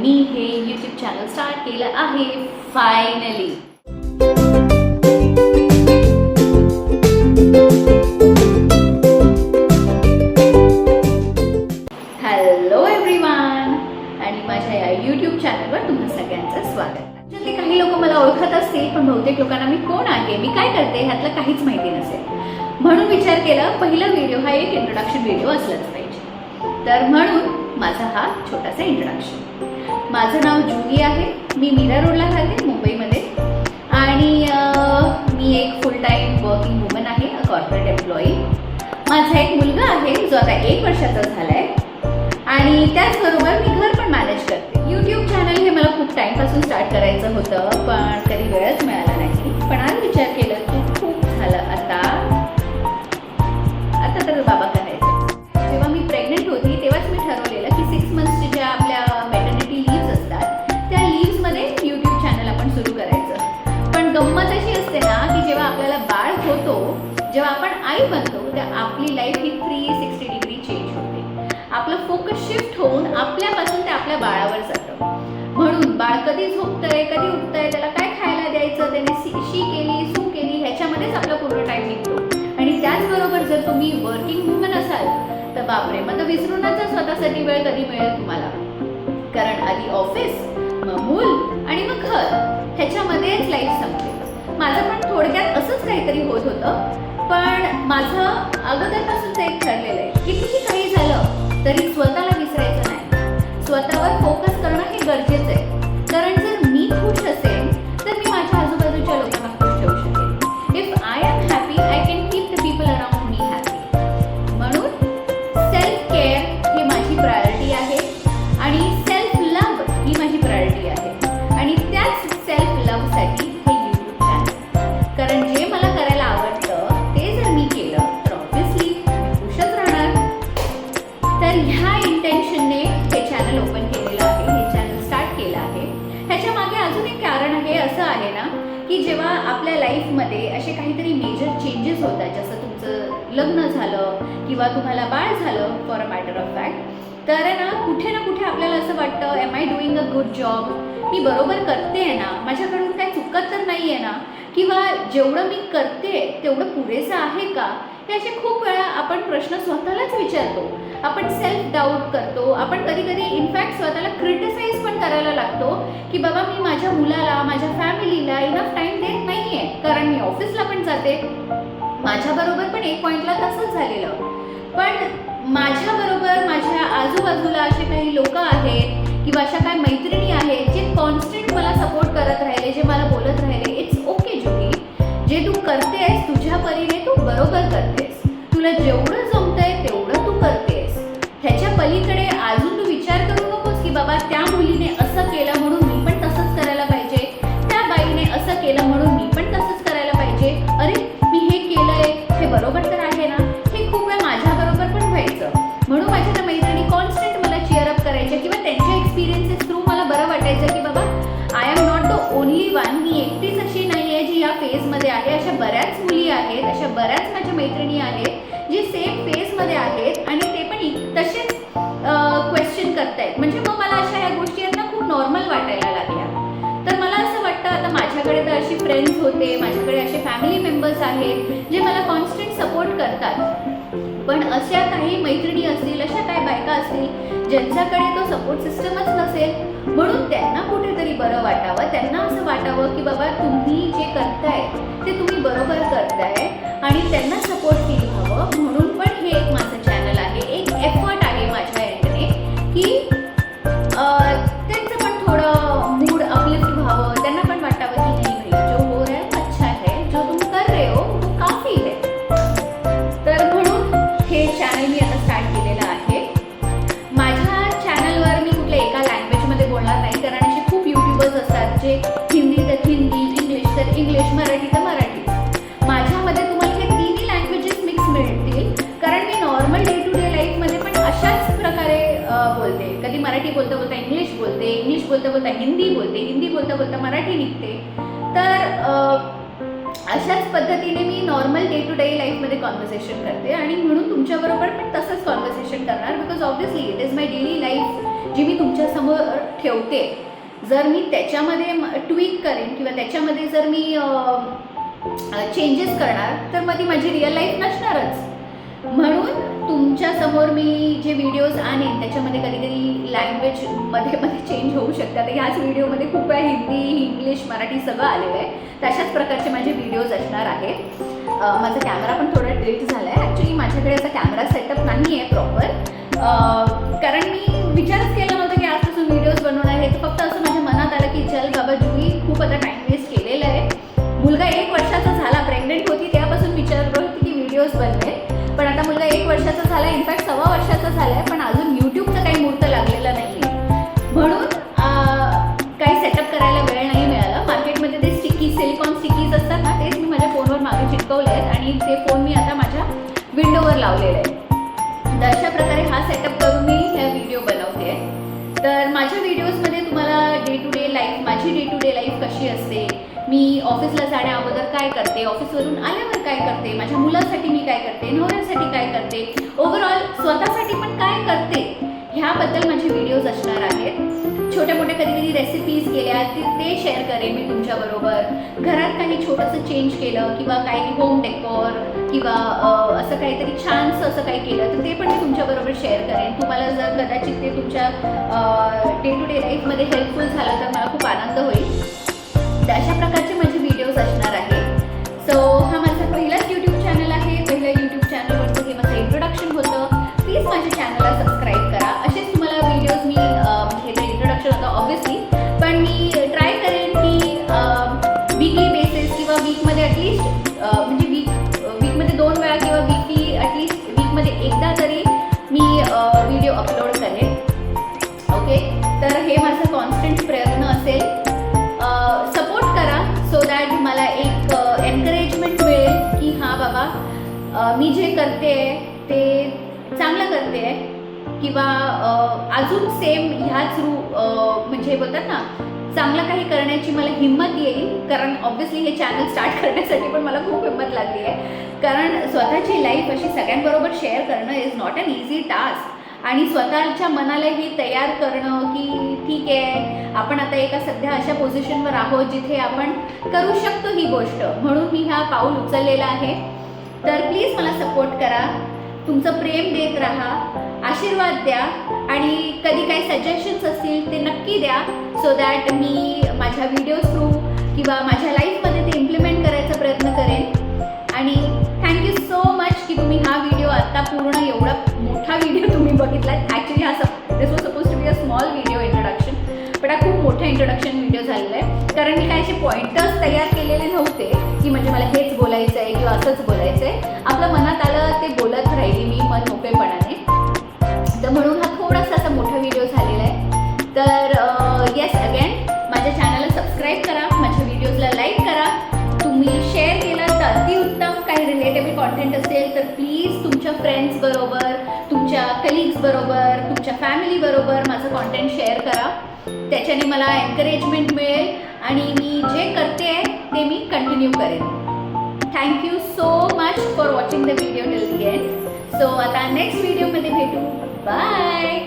मी हे YouTube channel start केलं आहे फायनली. हॅलो एव्हरीवन, आणि माझ्या या यूट्यूब चॅनलवर तुम्हा सगळ्यांचं स्वागत. त्यातले काही लोक मला ओळखत असतील, पण बहुतेक लोकांना मी कोण आहे, मी काय करते ह्यातलं काहीच माहिती नसेल. म्हणून विचार केला पहिला व्हिडिओ हा एक इंट्रोडक्शन व्हिडिओ असलाच पाहिजे. तर म्हणून माझा हा छोटासा इंट्रोडक्शन. माझं नाव जूही आहे, मी मीरा रोडला राहते मुंबईमध्ये, आणि मी एक फुल टाईम वर्किंग वुमन आहे, अ कॉर्पोरेट एम्प्लॉई. माझा एक मुलगा आहे जो आता 1 वर्षाचा झाला आहे, आणि त्याचबरोबर मी घर पण मॅनेज करते. यूट्यूब चॅनल हे मला खूप टाईमपासून स्टार्ट करायचं होतं, पण कधी वेळच मिळाला नाही. पण आज विचार केला की खूप झालं, आता तर बाबा करायचं. जेव्हा मी प्रेग्नेंट होती तेव्हाच मी ठरवलेलं की 6 मंथ्सच्या ज्या आपल्या मॅटर्निटी लीव्स असतात त्या लीव्समध्ये यूट्यूब चॅनल आपण सुरू करायचं. पण गंमत अशी असते ना की जेव्हा आपल्याला बाळ होतो, जेव्हा आपण आई बनतो, तर आपली लाईफ ही 360 डिग्री चेंज होते. आपलं फोकस शिफ्ट होऊन आपल्यापासून ते आपल्या बाळावर जातं. म्हणून बाळ कधी झोपतंय, कधी उठतंय, त्याला काय खायला द्यायचं, त्याने शी केली, सू केली, ह्याच्यामध्येच आपला पूर्ण टाईम निघतो. आणि त्याचबरोबर जर तुम्ही वर्किंग वुमन असाल तर बापरे, मग तर विसरूनच जा स्वतःसाठी वेळ कधी मिळेल तुम्हाला. कारण आधी ऑफिस, मग मूल आणि मग घर, ह्याच्यामध्येच लाईफ संपते. माझं पण थोडक्यात असंच काहीतरी होत होतं. पण माझं अगोदरपासूनच एक ठरलेलं आहे, कितीही काही झालं तरी स्वतःला विसरायचं नाही. स्वतःवर फोकस करणं हे गरजेचं आहे. कारण जर मी खुश असेल तर मी माझ्या आजूबाजूच्या लोकांना खुश ठेवू शकेन. If I am happy, I can keep the people around me happy. म्हणून सेल्फ केअर ही माझी प्रायोरिटी आहे, आणि सेल्फ लव्ह ही माझी प्रायोरिटी आहे. आणि त्याच सेल्फ लव्हसाठी हे यूट्यूब चॅनल. कारण जे मला करायला आवडतं ते जर मी केलं तर ऑब्व्हियसली मी खुशच राहणार. तर ह्या इंटेन्शनने हे चॅनल ओपन केलेलं आहे, हे चॅनल स्टार्ट केलं आहे. ह्याच्या मागे अजून एक कारण आहे, असं आहे ना की जेव्हा आपल्या लाईफमध्ये असे काहीतरी मेजर चेंजेस होतात, जसं तुमचं लग्न झालं किंवा तुम्हाला बाळ झालं for a matter of fact, तर ना कुठे आपल्याला असं वाटतं, am I doing a good job, मी बरोबर करते आहे ना, माझ्याकडून काय चुकत तर नाही आहे ना, किंवा जेवढं मी करते तेवढं पुरेसं आहे का. हे असे खूप वेळा आपण प्रश्न स्वतःलाच विचारतो. आपण सेल्फ डाऊट करतो. आपण कधी इनफॅक्ट स्वतःला क्रिटिसाइज पण करायला लागतो की बाबा मी माझ्या मुलाला, माझ्या फॅमिलीला इनफ टाईम देत नाही आहे, कारण मी ऑफिसला पण जाते. माझ्याबरोबर पण एक पॉईंटला तसंच झालेलं. पण माझ्याबरोबर माझ्या आजूबाजूला असे काही लोक आहेत किंवा अशा काही मैत्रिणी आहेत जे कॉन्स्टंट मला सपोर्ट करत राहिले, जे मला बोलत राहिले, इट्स ओके जूही, जे तू करतेस तुझ्या परीने तू बरोबर करतेस, तुला जेवढं जमतंय तेवढं तू करतेस. ह्याच्या पलीकडे अजून तू विचार करू नकोस की बाबा त्या मुलीने असं केलं म्हणून मी पण तसंच करायला पाहिजे, त्या बाईने असं केलं म्हणून मी पण तसंच करायला पाहिजे. अरे मी हे केलंय, हे बरोबर तर आहे ना. हे खूप वेळा माझ्याबरोबर पण व्हायचं. म्हणून माझ्या त्या मैत्रिणी कॉन्स्टंट मला चिअरअप करायच्या किंवा त्यांच्या एक्सपिरियन्सेस थ्रू मला बरं वाटायचं की बाबा I am not the only one, मी एकटीच अशी नाही आहे जी या फेजमध्ये आहे. अशा बऱ्याच मुली आहेत, अशा बऱ्याच माझ्या मैत्रिणी आहेत जे सेम फेजमध्ये आहेत, आणि ते पण तसेच क्वेश्चन करतायत. म्हणजे मग मला अशा ह्या गोष्टी आहेत ना खूप नॉर्मल वाटायला लागल्या. तर मला असं वाटतं आता माझ्याकडे तर अशी फ्रेंड्स होते, माझ्याकडे असे फॅमिली मेंबर्स आहेत जे मला कॉन्स्टंट सपोर्ट करतात. पण अशा काही मैत्रिणी असतील, अशा काही बायका असतील ज्यांच्याकडे तो सपोर्ट सिस्टमच नसेल. म्हणून त्यांना कुठेतरी बरं वाटावं, त्यांना असं वाटावं की बाबा तुम्ही जे करताय ते तुम्ही बरोबर करताय, आणि त्यांना सपोर्ट फील व्हावं. म्हणून पण हे एक माझं चॅनल आहे, एक एफर्ट आहे माझ्या एंडने की त्यांचं पण थोडं मूड अपलिफ्ट व्हावं, त्यांना पण वाटावं की नाही भाई जो हो रहा है अच्छा है, जो तुम कर रहे हो वो काफी है. तर म्हणून हे चॅनल मी आता स्टार्ट केलेलं आहे. माझ्या चॅनलवर मी कुठल्या एका लँग्वेजमध्ये बोलणार नाही, कारण असे खूप यूट्यूबर्स असतात जे हिंदी तर हिंदी, इंग्लिश तर इंग्लिश, मराठी तर मराठी. माझ्यामध्ये तुम्हाला हे तिन्ही लँग्वेजेस मिक्स मिळतील, कारण मी नॉर्मल डे टू डे लाईफमध्ये पण अशाच प्रकारे बोलते. कधी मराठी बोलता बोलता इंग्लिश बोलते, इंग्लिश बोलता बोलता हिंदी बोलते, हिंदी बोलता बोलता मराठी निघते. तर अशाच पद्धतीने मी नॉर्मल डे टू डे लाईफमध्ये कॉन्व्हर्सेशन करते, आणि म्हणून तुमच्याबरोबर पण तसंच कॉन्व्हर्सेशन करणार. Because obviously it is my daily life जी मी तुमच्यासमोर ठेवते, जर मी त्याच्यामध्ये ट्विक करेन किंवा त्याच्यामध्ये जर मी चेंजेस करणार तर मग ती माझी रिअल लाईफ नसणारच. म्हणून तुमच्यासमोर मी जे व्हिडिओज आणेन त्याच्यामध्ये कधी कधी लँग्वेज मध्ये चेंज होऊ शकतात. ह्याच व्हिडिओमध्ये खूप आहे हिंदी, इंग्लिश, मराठी सगळं आलेलं आहे. तशाच प्रकारचे माझे व्हिडिओज असणार आहेत. माझा कॅमेरा पण थोडा डिलीट झाला आहे. ॲक्च्युली माझ्याकडे असा कॅमेरा सेटअप नाही आहे प्रॉपर, कारण मी विचारच केला नव्हता की आजपासून व्हिडिओज बनवणार आहे. तर फक्त असं माझ्या मनात आलं की चल बाबा जुई, खूप आता टाईम वेस्ट केलेला आहे. मुलगा 1 वर्षाचा झाला, प्रेग्नेंट होती तेव्हापासून विचार करत होती की व्हिडिओज बनवे, पण आता मुलगा 1 वर्षाचा झाला, इनफॅक्ट 1.25 वर्षाचा झाला आहे, पण अजून यूट्यूबचं काही मुहूर्त लागलेला नाही आहे. म्हणून काही सेटअप करायला वेळ नाही मिळाला. मार्केटमध्ये ते सिलिकॉन स्टिकीज असतात ना, तेच मी माझ्या फोनवर मागे चिटकवले आहेत आणि ते फोन मी आता माझ्या विंडोवर लावलेले आहे. तर अशा प्रकारे हा सेटअप करून मी ह्या व्हिडिओ बनवते. तर माझ्या व्हिडिओजमध्ये तुम्हाला डे टू डे लाईफ, माझी डे टू डे लाईफ कशी असते, मी ऑफिसला जाण्या अगोदर काय करते, ऑफिसवरून आल्यावर काय करते, माझ्या मुलासाठी मी काय करते, नवऱ्यासाठी काय करते, ओव्हरऑल स्वतःसाठी पण काय करते, ह्याबद्दल माझे व्हिडिओज असणार आहेत. छोट्या मोठ्या कधी कधी रेसिपीज केल्या ते शेअर करेन मी तुमच्याबरोबर. घरात काही छोटंसं चेंज केलं किंवा काही होम डेकोर किंवा असं काहीतरी छानसं असं काही केलं तर ते पण मी तुमच्याबरोबर शेअर करेन. तुम्हाला जर कदाचित ते तुमच्या डे टू डे लाईफमध्ये हेल्पफुल झालं तर मला खूप आनंद होईल. तर अशा प्रकारचे माझे व्हिडिओज असणार आहेत. सो हा माझा पहिलाच यूट्यूब चॅनल आहे. पहिल्या यूट्यूब चॅनलवरचं हे माझं इंट्रोडक्शन होतं. प्लीज माझ्या चॅनलला सबस्क्राईब करा. असेच तुम्हाला व्हिडिओज मी हे जे इंट्रोडक्शन होतं ऑब्व्हियसली, पण मी ट्राय करेन की वीकली बेसिस किंवा वीकमध्ये ॲटलिस्ट म्हणजे वीकमध्ये 2 वेळा किंवा वीकली ॲटलिस्ट वीकमध्ये एकदा तरी मी व्हिडिओ अपलोड करेन. ओके, तर हे माझा कॉन्स्टंट प्रयत्न असेल. सपोर्ट करा सो दॅट मला एक एनकरेजमेंट मिळेल की हां बाबा मी जे करते ते चांगलं करते आहे किंवा अजून सेम ह्याच म्हणजे बोलतात ना चांगलं काही करण्याची मला हिंमत येईल. कारण ऑब्व्हियसली हे चॅनल स्टार्ट करण्यासाठी पण मला खूप हिंमत लागली आहे. कारण स्वतःची लाईफ अशी सगळ्यांबरोबर शेअर करणं is not an easy task. आणि स्वतःच्या मनालाही तयार करणं की ठीक आहे आपण आता एका सध्या अशा पोझिशनवर आहोत जिथे आपण करू शकतो ही गोष्ट, म्हणून मी हा पाऊल उचललेला आहे. तर प्लीज मला सपोर्ट करा, तुमचं प्रेम देत राहा, आशीर्वाद द्या आणि कधी काही सजेशन्स असतील ते नक्की द्या सो दॅट मी माझ्या व्हिडिओ थ्रू किंवा माझ्या लाईफमध्ये ते इम्प्लिमेंट करायचा प्रयत्न करेन. आणि थँक्यू सो मच की तुम्ही हा व्हिडिओ आत्ता पूर्ण एवढा मोठा व्हिडिओ तुम्ही बघितलात. Actually this was suppose to be a small video introduction, पण हा खूप मोठा इंट्रोडक्शन व्हिडिओ झालेला आहे. कारण मी काही असे पॉईंटर्स तयार केलेले नव्हते की म्हणजे मला हेच बोलायचं आहे किंवा असंच बोलायचं आहे. आपलं मनात आलं ते बोलत राहिली मी मन मोकळेपणाने. तर म्हणून हा थोडासा असा मोठा व्हिडिओ झालेला आहे. तर येस, अगेन माझ्या चॅनलला सबस्क्राईब करा, माझ्या व्हिडिओजला लाईक करा. तुम्ही शेअर केलं तर अतिउत्तम. काही रिलेटेबल कॉन्टेंट असेल तर प्लीज तुमच्या फ्रेंड्स बरोबर, तुमच्या कलिग्स बरोबर, तुमच्या फॅमिली बरोबर माझं कॉन्टेंट शेअर करा. त्याच्याने मला एनकरेजमेंट मिळेल आणि मी जे करते आहे ते मी कंटिन्यू करेन. Thank you so much for watching the video till the end. So आता नेक्स्ट व्हिडिओमध्ये भेटू. बाय.